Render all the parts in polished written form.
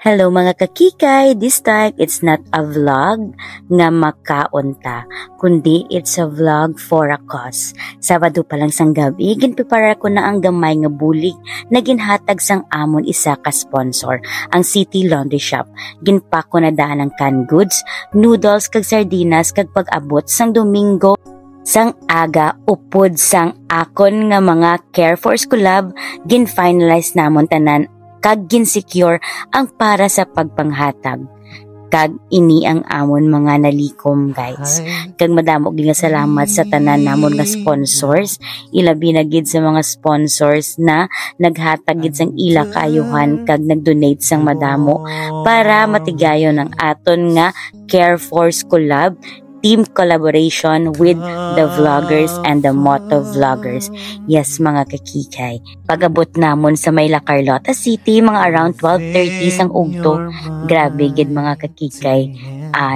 Hello mga kakikay, this time it's not a vlog nga makaunta, kundi it's a vlog for a cause. Sabado pa lang sang gabi, ginprepare ko na ang gamay nga bulig na ginhatag sang amon isa ka sponsor, ang City Laundry Shop. Ginpa ko na daan ang canned goods, noodles kag sardinas kag pag-abot sang Domingo sang aga upod sang akon nga mga Care Force collab, gin-finalize namon tanan kag gin-secure ang para sa pagpanghatag. Kag ini ang amon mga nalikom guys. Kag madamo gid nga salamat sa tanan namon nga sponsors, ilabi na gid sa mga sponsors na naghatag gid sang ila kaayuhan kag nagdonate sang madamo para matigayon ang aton nga Care Force collab, team collaboration with the vloggers and the moto vloggers. Yes mga kakikay, pag-abot namon sa may La Carlota City mga around 12:30 sang ugto, grabe gid mga kakikay,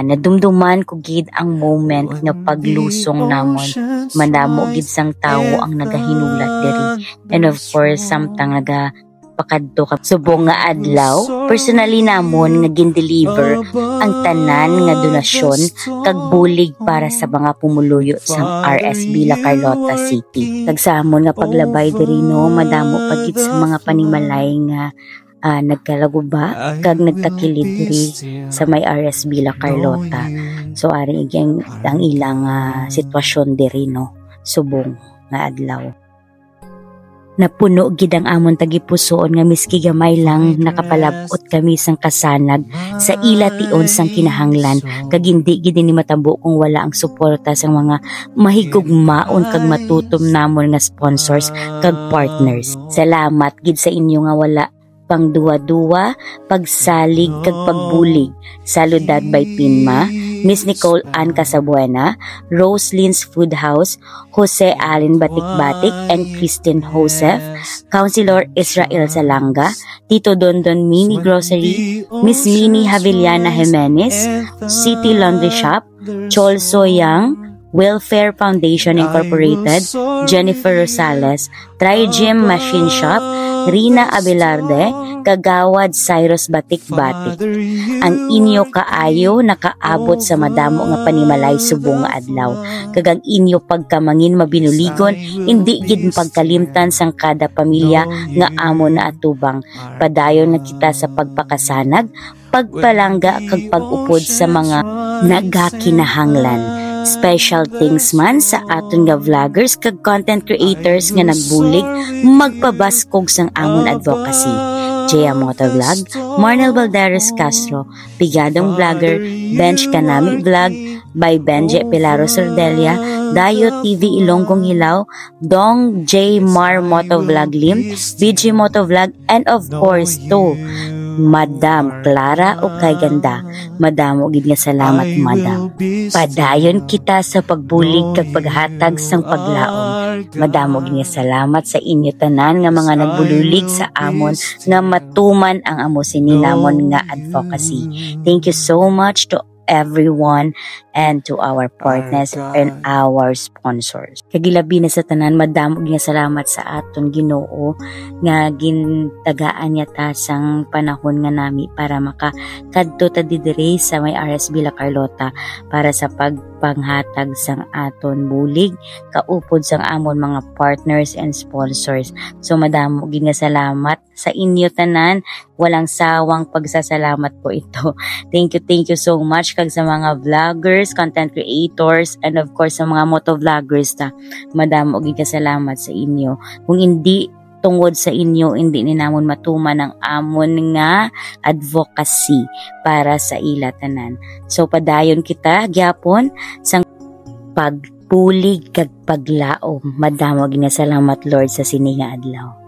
nadumduman ko gid ang moment nga paglusong namon. Madamo gid sang tawo ang nagahinulat diri, and of course samtang pakadto ka subong nga adlaw, personally namon nga gin-deliver ang tanan nga donasyon kag bulig para sa mga pumuluyo sang RSB La Carlota City. Nagsamon nga paglabay diri no, madamo pagit sa mga panimalay nga nagkalaguba kag nagtakilid diri sa may RSB La Carlota. So ari igeng ang ilang sitwasyon diri no, subong nga adlaw. Napuno gid ang amon tagipusoon nga miski gamay lang nakapalabot kami sang kasanag sa ila tion sang kinahanglan, kag hindi gid ni matabo kung wala ang suporta sang mga mahigugmaon kag matutom namon nga sponsors kag partners. Salamat gid sa inyo nga wala pang duwa-duwa, pagsalig kag pagbulig. Saludad by Pinma, Miss Nicole Ann Casabuena, Rose Lynn's Food House, Jose Allen Batik-Batik and Christine Joseph, Councilor Israel Salanga, Tito Dondon Mini Grocery, Miss Mini Javiliana Jimenez, City Laundry Shop, Chol Soyang, Welfare Foundation Incorporated, Jennifer Rosales, Tri-Gym Machine Shop, Rina Abelarde, Kagawad Cyrus Batik-Batik. Ang inyo kaayo nakaabot sa madamo nga panimalay subong nga adlaw. Kag ang inyo pagkamangin mabinuligon, hindi gid pagkalimtan sang kada pamilya nga amo na atubang. Padayon na kita sa pagpakasanag, pagpalangga kag pag-upod sa mga nagakinahanglan. Special thanks man sa aton nga vloggers kag content creators nga nagbulig magpabaskog sang amon advocacy. Jaya Motovlog, Marnel Balderas Castro, Pigadong Vlogger, Bench Kanami Vlog, by Benje Pilaro Sordelia, Dayo TV Ilonggong Hilaw, Dong J Mar Motovlog Lim, BG Motovlog, and of course to Madam Clara Ukay Ganda. Madamo gid nga salamat madam. Padayon kita sa pagbulig kag paghatag sang paglaom. Madamo gid nga salamat sa inyo tanan nga mga nagbululig sa amon nga matuman ang amo sininamon nga advocacy. Thank you so much to everyone and to our partners and our sponsors. Kagilabi na sa tanan, madamo nga salamat sa aton Ginoo nga gintagaan niya ta sang panahon nga nami para makakadto ta didiri sa may RSB La Carlota para sa pagpanghatag sang aton bulig kaupod sang amon mga partners and sponsors. So madamo gid nga salamat sa inyo tanan, walang sawang pagsasalamat po ito. Thank you so much kag sa mga vloggers, content creators, and of course sa mga motovloggers ta. Madamo gid ka salamat sa inyo. Kung hindi tungod sa inyo, hindi ni namon matuman ang amon nga advocacy para sa ila tanan. So padayon kita gyapon sang pagpulig kag paglaom. Madamo gid nga salamat Lord sa sini nga adlaw.